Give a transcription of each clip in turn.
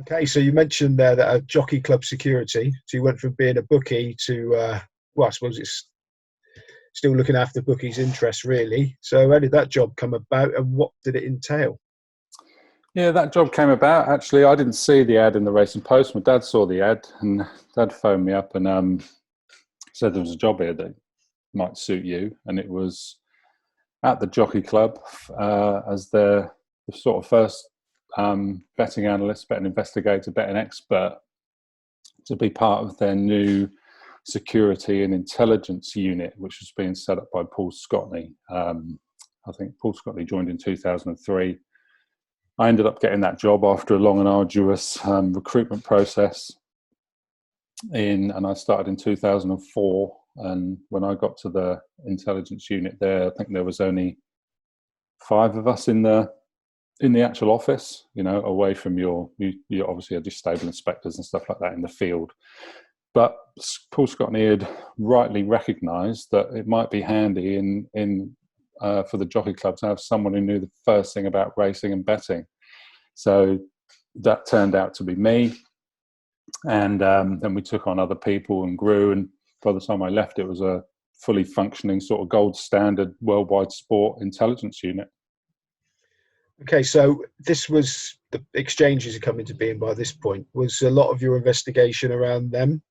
Okay, so you mentioned there that a Jockey Club Security. So you went from being a bookie to, well, I suppose it's still looking after bookies' interests, really. So how did that job come about, and what did it entail? Yeah, that job came about. Actually, I didn't see the ad in the Racing Post. My dad saw the ad, and Dad phoned me up and said there was a job here that might suit you. And it was at the Jockey Club as the sort of first betting analyst, betting investigator, betting expert to be part of their new security and intelligence unit, which was being set up by Paul Scotney. I think Paul Scotney joined in 2003. I ended up getting that job after a long and arduous recruitment process and I started in 2004. And when I got to the intelligence unit there, I think there was only 5 of us in the actual office, away from you obviously had your stable inspectors and stuff like that in the field. But Paul Scotney had rightly recognised that it might be handy for the Jockey Club to have someone who knew the first thing about racing and betting. So that turned out to be me. And then we took on other people and grew. And by the time I left, it was a fully functioning sort of gold standard worldwide sport intelligence unit. Okay, so this was the exchanges are coming to being by this point. Was a lot of your investigation around them?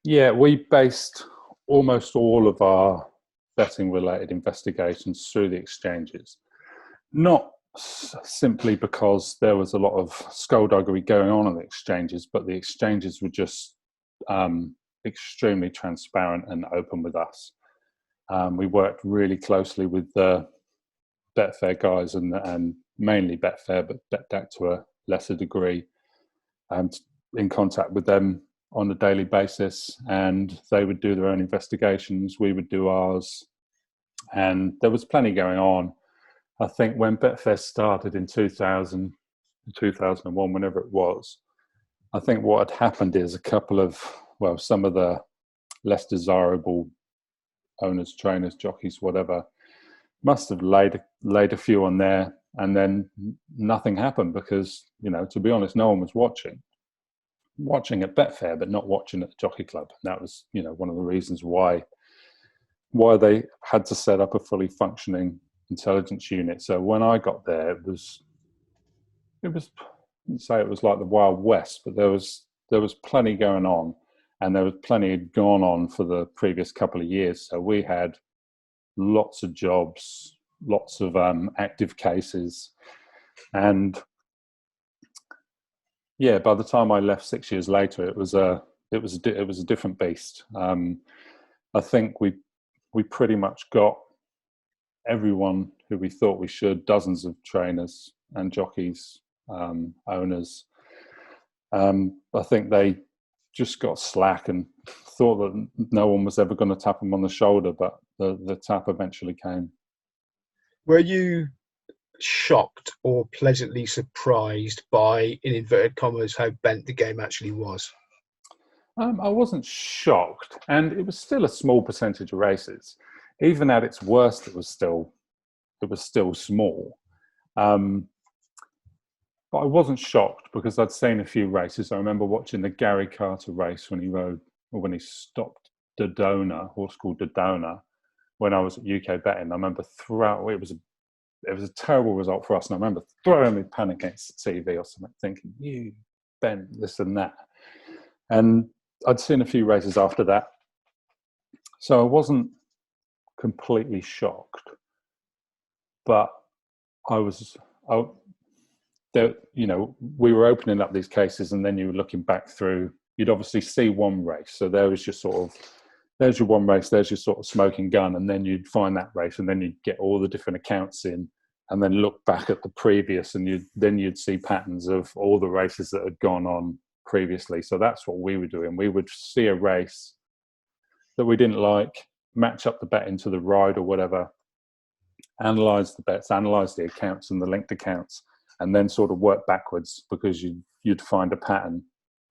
Yeah, we based almost all of our betting-related investigations through the exchanges. Not simply because there was a lot of skullduggery going on the exchanges, but the exchanges were just extremely transparent and open with us. We worked really closely with the Betfair guys and mainly Betfair, but BetDAC to a lesser degree, in contact with them on a daily basis, and they would do their own investigations, we would do ours, and there was plenty going on. I think when Betfair started in 2000, 2001, whenever it was, I think what had happened is some of the less desirable owners, trainers, jockeys, whatever, must have laid a few on there, and then nothing happened because, to be honest, no one was watching at Betfair, but not watching at the Jockey Club. And that was, one of the reasons why they had to set up a fully functioning intelligence unit. So when I got there, it was I wouldn't say it was like the Wild West, but there was plenty going on, and there was plenty had gone on for the previous couple of years. So we had lots of jobs, lots of active cases, and yeah, by the time I left 6 years later, it was a different beast. I think we pretty much got everyone who we thought we should, dozens of trainers and jockeys, owners. I think they just got slack and thought that no one was ever going to tap them on the shoulder, but the tap eventually came. Were you shocked or pleasantly surprised by, in inverted commas, how bent the game actually was? I wasn't shocked, and it was still a small percentage of races. Even at its worst, it was still small. But I wasn't shocked because I'd seen a few races. I remember watching the Gary Carter race when he stopped Dodona, a horse called Dodona, when I was at UK Betting. I remember throughout it was a terrible result for us, and I remember throwing my pen against the TV or something, thinking, "You bent this and that." And I'd seen a few races after that, so I wasn't completely shocked, but we were opening up these cases, and then you were looking back through. You'd obviously see one race, so there's your one race, there's your sort of smoking gun, and then you'd find that race, and then you'd get all the different accounts in, and then look back at the previous, and you'd see patterns of all the races that had gone on previously. So that's what we were doing. We would see a race that we didn't like, match up the bet into the ride or whatever, analyze the bets, analyze the accounts and the linked accounts, and then sort of work backwards, because you'd find a pattern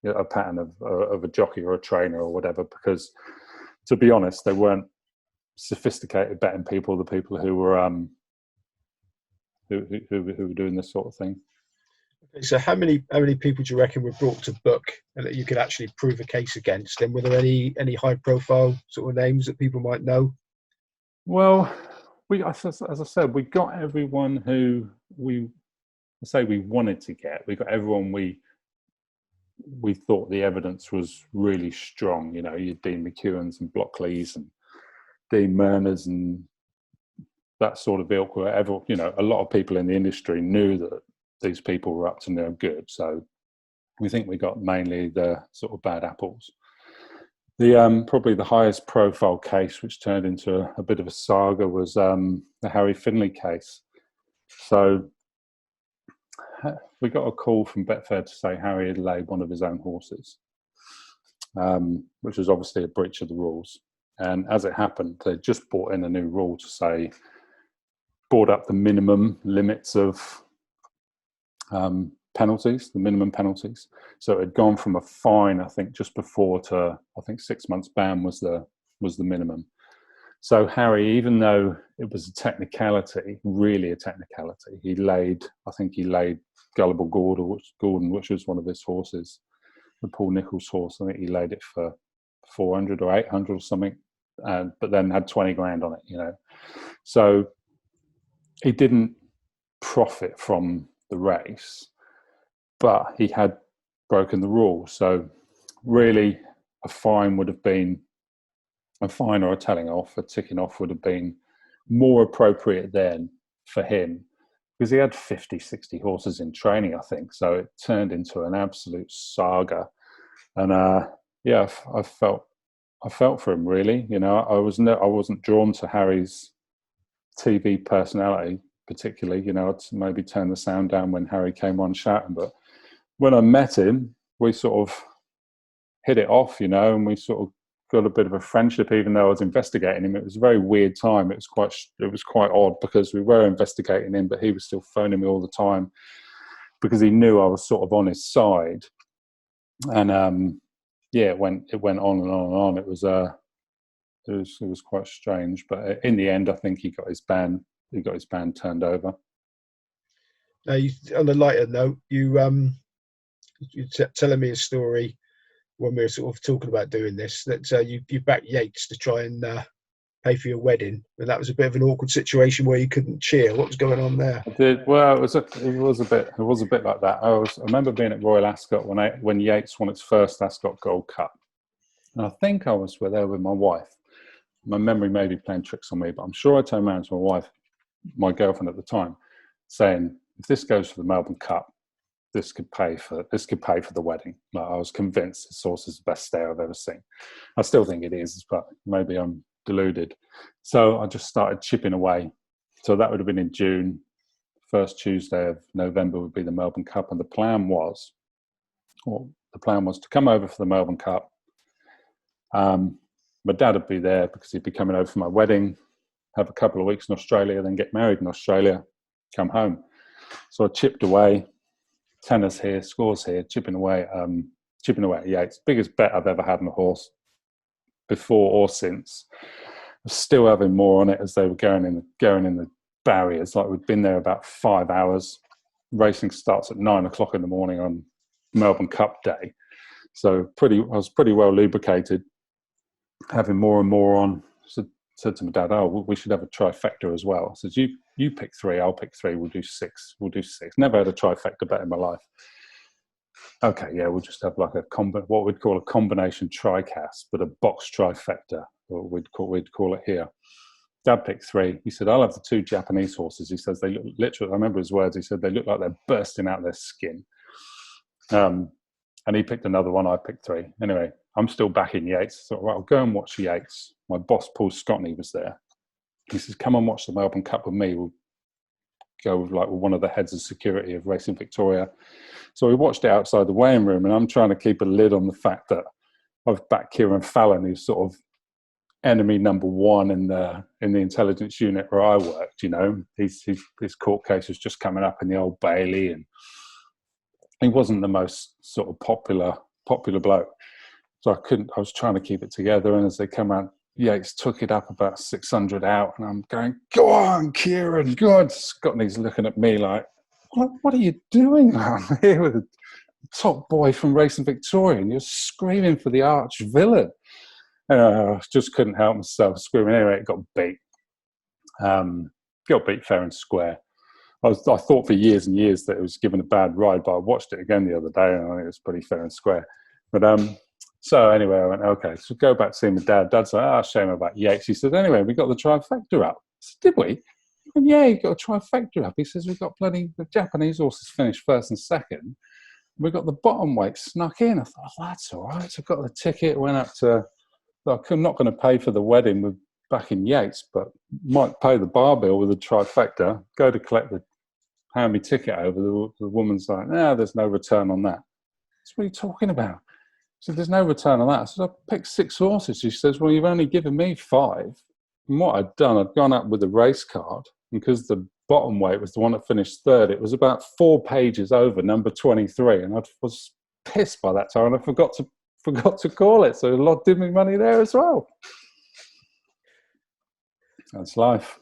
of a jockey or a trainer or whatever. Because to be honest, they weren't sophisticated betting people, the people who were doing this sort of thing. So how many people do you reckon were brought to book and that you could actually prove a case against? And were there any high profile sort of names that people might know? Well, as I said, we got everyone who we say we wanted to get. We got everyone we thought the evidence was really strong. You know, your Dean McEwens and Blockleys and Dean Murners and that sort of ilk. Wherever, you know, a lot of people in the industry knew that these people were up to no good. So we think we got mainly the sort of bad apples. The probably the highest profile case, which turned into a bit of a saga, was the Harry Findlay case. So we got a call from Betfair to say Harry had laid one of his own horses, which was obviously a breach of the rules. And as it happened, they just brought in a new rule to say, brought up the minimum limits of penalties, the minimum penalties. So it had gone from a fine, I think, just before to, I think, 6 months ban was the minimum. So Harry, even though it was a technicality, really a technicality, he laid Gullible Gordon, which was one of his horses, the Paul Nicholls horse. I think he laid it for 400 or 800 or something, but then had 20 grand on it, you know. So he didn't profit from the race, but he had broken the rules. So really a fine or a telling off, a ticking off would have been more appropriate then for him, because he had 50, 60 horses in training, I think. So it turned into an absolute saga. And yeah, I felt for him, really. You know, I wasn't drawn to Harry's TV personality particularly. You know, I'd maybe turn the sound down when Harry came on shouting, but when I met him, we sort of hit it off, you know, and we sort of got a bit of a friendship. Even though I was investigating him, it was a very weird time. It was quite odd, because we were investigating him, but he was still phoning me all the time because he knew I was sort of on his side. And yeah, it went on and on and on. It was quite strange, but in the end, I think he got his ban turned over. Now, on a lighter note, you telling me a story when we were sort of talking about doing this, that you backed Yates to try and pay for your wedding, and that was a bit of an awkward situation where you couldn't cheer. What was going on there? I did well. It was a bit like that. I remember being at Royal Ascot when Yates won its first Ascot Gold Cup, and I think I was there with my wife. My memory may be playing tricks on me, but I'm sure I turned around to my wife, my girlfriend at the time, saying, "If this goes for the Melbourne Cup, this could pay for the wedding." Like, I was convinced this horse is the best stare I've ever seen. I still think it is, but maybe I'm deluded. So I just started chipping away. So that would have been in June. First Tuesday of November would be the Melbourne Cup, and the plan was to come over for the Melbourne Cup. My dad would be there because he'd be coming over for my wedding, have a couple of weeks in Australia, then get married in Australia, come home. So I chipped away, tenors here, scores here, chipping away at Yates. Biggest bet I've ever had on a horse, before or since. I was still having more on it as they were going in the barriers. Like, we'd been there about 5 hours. Racing starts at 9 o'clock in the morning on Melbourne Cup day. So I was pretty well lubricated, having more and more on. So said to my dad, "Oh, we should have a trifecta as well." I said, you pick 3, I'll pick 3, we'll do 6. Never had a trifecta bet in my life. Okay, yeah, we'll just have like what we'd call a combination tricast, but a box trifecta, or we'd call it here. Dad picked 3. He said, "I'll have the 2 Japanese horses." He says, "They look literally," I remember his words, he said, "they look like they're bursting out their skin." And he picked another one, I picked 3. Anyway, I'm still backing Yates. So, right, I'll go and watch Yates. My boss, Paul Scotney, was there. He says, "Come and watch the Melbourne Cup with me. We'll go with one of the heads of security of Racing Victoria." So we watched it outside the weighing room, and I'm trying to keep a lid on the fact that I've backed Kieran Fallon, who's sort of enemy number 1 in the intelligence unit where I worked. You know, his court case was just coming up in the Old Bailey, and he wasn't the most sort of popular bloke. So I was trying to keep it together, and as they come out, Yates took it up about 600 out, and I'm going, "Go on, Kieran, go on." Scotney's looking at me like what are you doing around here with a top boy from Racing Victoria and you're screaming for the arch villain? And I just couldn't help myself screaming. Anyway, it got beat. Got beat fair and square. I thought for years and years that it was given a bad ride, but I watched it again the other day and I think it was pretty fair and square. But so anyway, I went, okay, so go back to see my dad. Dad's like, shame about Yates. He said, anyway, we got the trifecta up. I said, did we? And yeah, you got a trifecta up. He says, we've got the Japanese horses finished first and second. We got the bottom weight snuck in. I thought, oh, that's all right. So I got the ticket, went up to, I'm not going to pay for the wedding with back in Yates, but might pay the bar bill with the trifecta, go to collect the hand me ticket over. The woman's like, no, there's no return on that. So what are you talking about? So there's no return on that. I said, I picked 6 horses. She says, well, you've only given me 5. And what I'd done, I'd gone up with a race card, because the bottom weight was the one that finished third. It was about 4 pages over number 23, and I was pissed by that time, and I forgot to call it. So a lot did me money there as well. That's life.